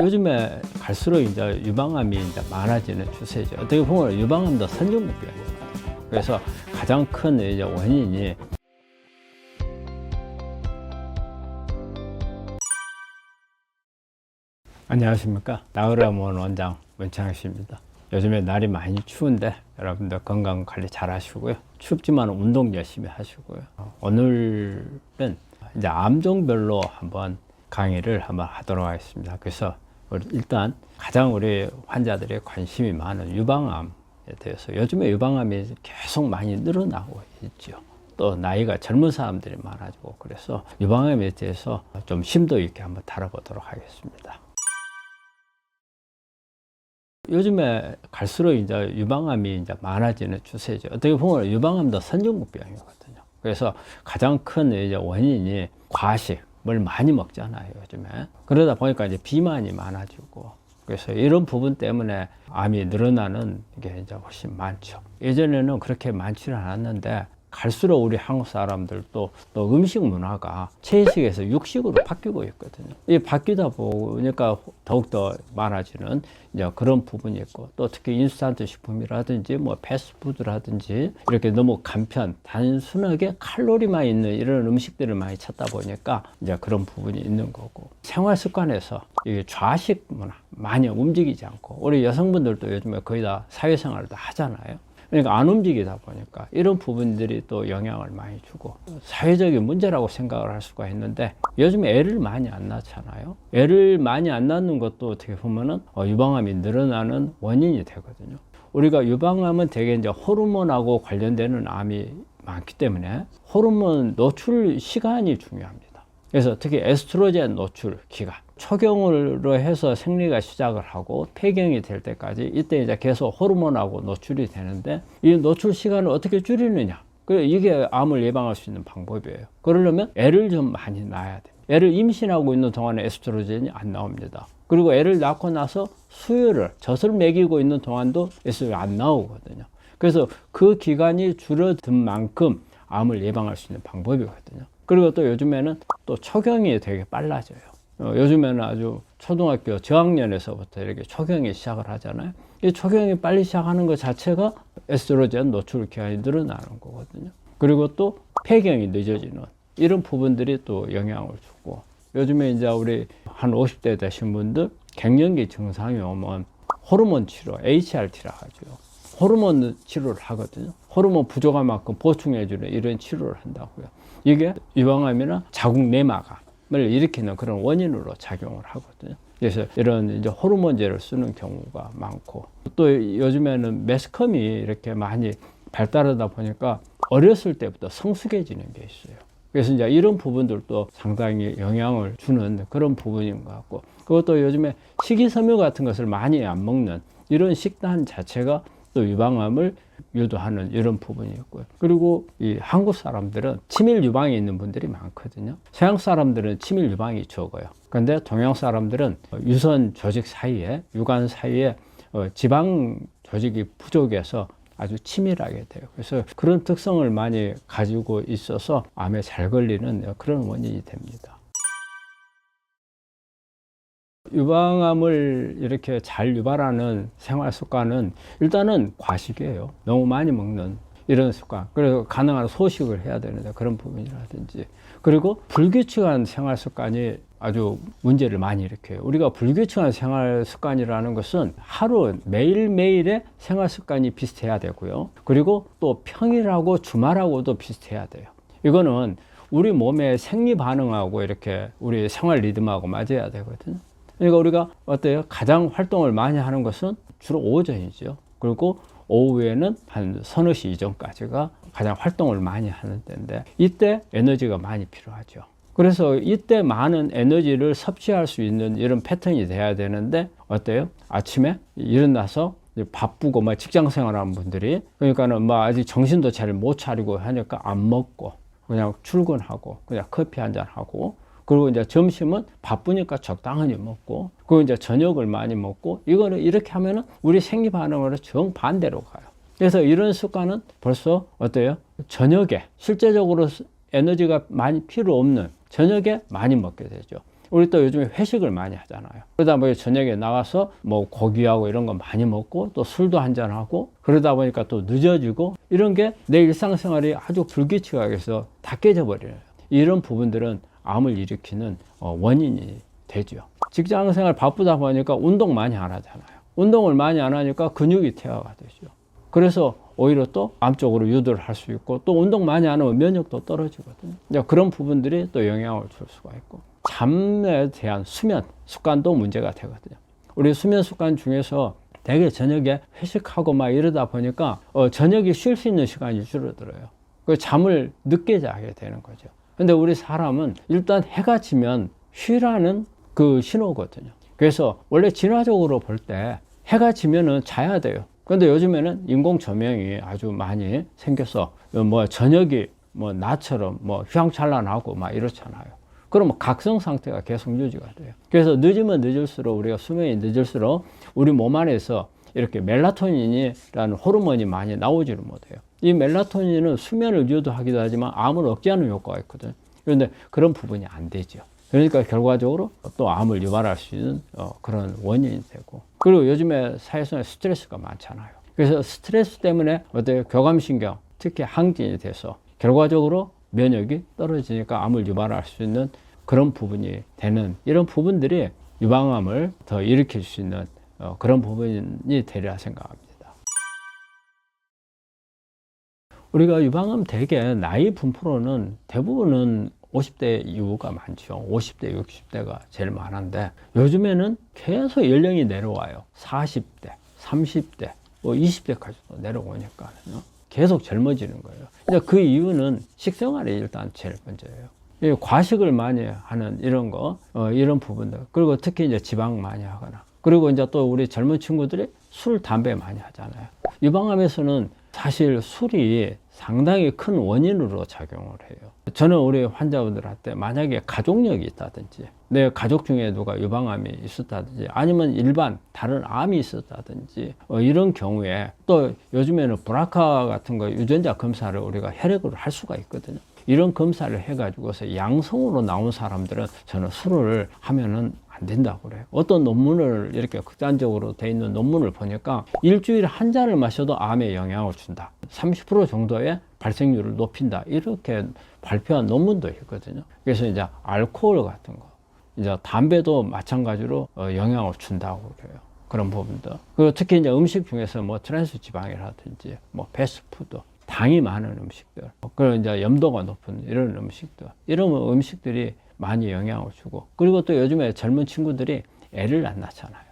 요즘에 갈수록 이제 유방암이 이제 많아지는 추세죠. 어떻게 보면 유방암도 선진국이에요. 그래서 가장 큰 이제 원인이 안녕하십니까. 나으라몬 원장 문창희 씨입니다. 요즘에 날이 많이 추운데 여러분들 건강 관리 잘 하시고요. 춥지만 운동 열심히 하시고요. 오늘은 이제 암종별로 한번 강의를 한번 하도록 하겠습니다. 그래서 일단 가장 우리 환자들의 관심이 많은 유방암에 대해서 요즘에 유방암이 계속 많이 늘어나고 있죠. 또 나이가 젊은 사람들이 많아지고 그래서 유방암에 대해서 좀 심도 있게 한번 다뤄보도록 하겠습니다. 요즘에 갈수록 이제 유방암이 이제 많아지는 추세죠. 어떻게 보면 유방암도 선진국병이거든요. 그래서 가장 큰 이제 원인이 과식을 많이 먹잖아요, 요즘에. 그러다 보니까 이제 비만이 많아지고, 그래서 이런 부분 때문에 암이 늘어나는 게 이제 훨씬 많죠. 예전에는 그렇게 많지는 않았는데, 갈수록 우리 한국 사람들도 또 음식 문화가 채식에서 육식으로 바뀌고 있거든요. 이 바뀌다 보니까 더욱더 많아지는 이제 그런 부분이 있고, 또 특히 인스턴트 식품이라든지 뭐 패스트푸드라든지 이렇게 너무 간편, 단순하게 칼로리만 있는 이런 음식들을 많이 찾다 보니까 이제 그런 부분이 있는 거고, 생활 습관에서 이 좌식 문화 많이 움직이지 않고, 우리 여성분들도 요즘에 거의 다 사회생활을 다 하잖아요. 그러니까 안 움직이다 보니까 이런 부분들이 또 영향을 많이 주고 사회적인 문제라고 생각을 할 수가 있는데, 요즘에 애를 많이 안 낳잖아요. 애를 많이 안 낳는 것도 어떻게 보면은 유방암이 늘어나는 원인이 되거든요. 우리가 유방암은 대개 이제 호르몬하고 관련되는 암이 많기 때문에 호르몬 노출 시간이 중요합니다. 그래서 특히 에스트로겐 노출 기간, 초경으로 해서 생리가 시작을 하고 폐경이 될 때까지 이때 이제 계속 호르몬하고 노출이 되는데, 이 노출 시간을 어떻게 줄이느냐, 이게 암을 예방할 수 있는 방법이에요. 그러려면 애를 좀 많이 낳아야 돼요. 애를 임신하고 있는 동안에 에스트로겐이 안 나옵니다. 그리고 애를 낳고 나서 젖을 먹이고 있는 동안도 에스트로겐이 안 나오거든요. 그래서 그 기간이 줄어든 만큼 암을 예방할 수 있는 방법이거든요. 그리고 또 요즘에는 또 초경이 되게 빨라져요. 요즘에는 아주 초등학교 저학년에서부터 이렇게 초경이 시작을 하잖아요. 이 초경이 빨리 시작하는 것 자체가 에스트로겐 노출 기간이 늘어나는 거거든요. 그리고 또 폐경이 늦어지는 이런 부분들이 또 영향을 주고, 요즘에 이제 우리 한 50대 되신 분들 갱년기 증상이 오면 호르몬 치료, HRT라 하죠. 호르몬 치료를 하거든요. 호르몬 부족한 만큼 보충해주는 이런 치료를 한다고요. 이게 유방암이나 자궁 내막암을 일으키는 그런 원인으로 작용을 하거든요. 그래서 이런 이제 호르몬제를 쓰는 경우가 많고, 또 요즘에는 매스컴이 이렇게 많이 발달하다 보니까 어렸을 때부터 성숙해지는 게 있어요. 그래서 이제 이런 부분들도 상당히 영향을 주는 그런 부분인 것 같고, 그것도 요즘에 식이섬유 같은 것을 많이 안 먹는 이런 식단 자체가 또 유방암을 유도하는 이런 부분이 있고요. 그리고 이 한국 사람들은 치밀 유방이 있는 분들이 많거든요. 서양 사람들은 치밀 유방이 적어요. 그런데 동양 사람들은 유선 조직 사이에, 유관 사이에 지방 조직이 부족해서 아주 치밀하게 돼요. 그래서 그런 특성을 많이 가지고 있어서 암에 잘 걸리는 그런 원인이 됩니다. 유방암을 이렇게 잘 유발하는 생활 습관은 일단은 과식이에요. 너무 많이 먹는 이런 습관. 그래서 가능한 소식을 해야 되는데 그런 부분이라든지, 그리고 불규칙한 생활 습관이 아주 문제를 많이 일으켜요. 우리가 불규칙한 생활 습관이라는 것은 하루 매일매일의 생활 습관이 비슷해야 되고요. 그리고 또 평일하고 주말하고도 비슷해야 돼요. 이거는 우리 몸의 생리 반응하고 이렇게 우리 생활 리듬하고 맞아야 되거든요. 그러니까 우리가 어때요? 가장 활동을 많이 하는 것은 주로 오전이죠. 그리고 오후에는 한 서너 시 이전까지가 가장 활동을 많이 하는 때인데, 이때 에너지가 많이 필요하죠. 그래서 이때 많은 에너지를 섭취할 수 있는 이런 패턴이 돼야 되는데, 어때요? 아침에 일어나서 바쁘고 막 직장 생활하는 분들이, 그러니까는 뭐 아직 정신도 잘 못 차리고 하니까 안 먹고 그냥 출근하고 그냥 커피 한잔 하고, 그리고 이제 점심은 바쁘니까 적당히 먹고, 그리고 이제 저녁을 많이 먹고, 이거는 이렇게 하면은 우리 생리 반응으로 정반대로 가요. 그래서 이런 습관은 벌써 어때요? 저녁에 실제적으로 에너지가 많이 필요 없는 저녁에 많이 먹게 되죠. 우리 또 요즘에 회식을 많이 하잖아요. 그러다 보니 저녁에 나가서 뭐 고기하고 이런 거 많이 먹고 또 술도 한잔하고 그러다 보니까 또 늦어지고 이런 게 내 일상생활이 아주 불규칙하게 해서 다 깨져버려요. 이런 부분들은 암을 일으키는 원인이 되죠. 직장생활 바쁘다 보니까 운동 많이 안 하잖아요. 운동을 많이 안 하니까 근육이 퇴화가 되죠. 그래서 오히려 또 암 쪽으로 유도를 할 수 있고 또 운동 많이 안 하면 면역도 떨어지거든요. 그런 부분들이 또 영향을 줄 수가 있고 잠에 대한 수면 습관도 문제가 되거든요. 우리 수면 습관 중에서 되게 저녁에 회식하고 막 이러다 보니까 저녁에 쉴 수 있는 시간이 줄어들어요. 그 잠을 늦게 자게 되는 거죠. 근데 우리 사람은 일단 해가 지면 쉬라는 그 신호거든요. 그래서 원래 진화적으로 볼 때 해가 지면은 자야 돼요. 근데 요즘에는 인공 조명이 아주 많이 생겨서 뭐 저녁이 뭐 낮처럼 뭐 휘황찬란하고 막 이렇잖아요. 그러면 각성 상태가 계속 유지가 돼요. 그래서 늦으면 늦을수록 우리가 수면이 늦을수록 우리 몸 안에서 이렇게 멜라토닌이라는 호르몬이 많이 나오지를 못해요. 이 멜라토닌은 수면을 유도하기도 하지만 암을 억제하는 효과가 있거든요. 그런데 그런 부분이 안 되죠. 그러니까 결과적으로 또 암을 유발할 수 있는 그런 원인이 되고, 그리고 요즘에 사회성에 스트레스가 많잖아요. 그래서 스트레스 때문에 어때요? 교감신경, 특히 항진이 돼서 결과적으로 면역이 떨어지니까 암을 유발할 수 있는 그런 부분이 되는, 이런 부분들이 유방암을 더 일으킬 수 있는 그런 부분이 되리라 생각합니다. 우리가 유방암 대개 나이 분포로는 대부분은 50대 이후가 많죠. 50대, 60대가 제일 많은데 요즘에는 계속 연령이 내려와요. 40대, 30대, 20대까지도 내려오니까요. 계속 젊어지는 거예요. 이제 그 이유는 식생활이 일단 제일 먼저예요. 과식을 많이 하는 이런 거, 이런 부분들. 그리고 특히 이제 지방 많이 하거나. 그리고 이제 또 우리 젊은 친구들이 술, 담배 많이 하잖아요. 유방암에서는 사실 술이 상당히 큰 원인으로 작용을 해요. 저는 우리 환자분들한테 만약에 가족력이 있다든지, 내 가족 중에 누가 유방암이 있었다든지, 아니면 일반 다른 암이 있었다든지, 이런 경우에 또 요즘에는 브라카 같은 거 유전자 검사를 우리가 혈액으로 할 수가 있거든요. 이런 검사를 해가지고서 양성으로 나온 사람들은 저는 술을 하면은 안 된다고 그래요. 어떤 논문을 이렇게 극단적으로 돼 있는 논문을 보니까 일주일에 한 잔을 마셔도 암에 영향을 준다. 30% 정도의 발생률을 높인다. 이렇게 발표한 논문도 있거든요. 그래서 이제 알코올 같은 거, 이제 담배도 마찬가지로 영향을 준다고 그래요. 그런 부분도. 그리고 특히 이제 음식 중에서 뭐 트랜스 지방이라든지 뭐 패스트푸드, 당이 많은 음식들, 그리고 이제 염도가 높은 이런 음식들, 이런 음식들이 많이 영향을 주고, 그리고 또 요즘에 젊은 친구들이 애를 안 낳잖아요.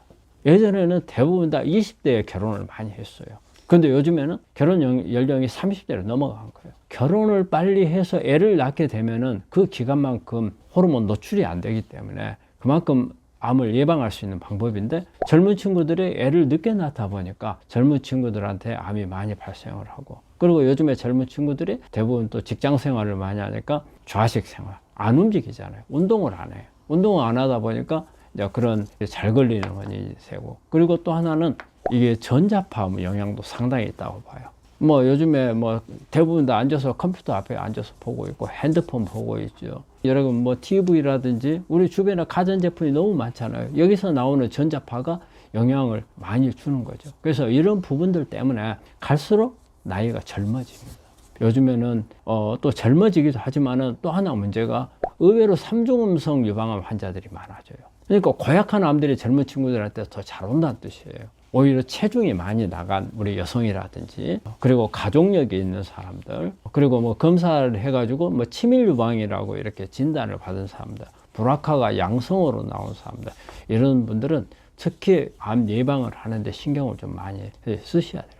예전에는 대부분 다 20대에 결혼을 많이 했어요. 근데 요즘에는 결혼 연령이 30대로 넘어간 거예요. 결혼을 빨리 해서 애를 낳게 되면은 그 기간만큼 호르몬 노출이 안 되기 때문에 그만큼 암을 예방할 수 있는 방법인데, 젊은 친구들이 애를 늦게 낳다 보니까 젊은 친구들한테 암이 많이 발생을 하고, 그리고 요즘에 젊은 친구들이 대부분 또 직장 생활을 많이 하니까 좌식 생활, 안 움직이잖아요. 운동을 안 해요. 운동을 안 하다 보니까 이제 그런 잘 걸리는 원인이 되고, 그리고 또 하나는 이게 전자파 영향도 상당히 있다고 봐요. 뭐 요즘에 뭐 대부분 다 앉아서 컴퓨터 앞에 앉아서 보고 있고 핸드폰 보고 있죠. 여러분 뭐 TV라든지 우리 주변에 가전제품이 너무 많잖아요. 여기서 나오는 전자파가 영향을 많이 주는 거죠. 그래서 이런 부분들 때문에 갈수록 나이가 젊어집니다. 요즘에는 또 젊어지기도 하지만은 또 하나 문제가 의외로 삼중음성 유방암 환자들이 많아져요. 그러니까 고약한 암들이 젊은 친구들한테 더 잘 온다는 뜻이에요. 오히려 체중이 많이 나간 우리 여성이라든지, 그리고 가족력이 있는 사람들, 그리고 뭐 검사를 해가지고 뭐 치밀 유방이라고 이렇게 진단을 받은 사람들, 브라카가 양성으로 나온 사람들, 이런 분들은 특히 암 예방을 하는데 신경을 좀 많이 쓰셔야 돼요.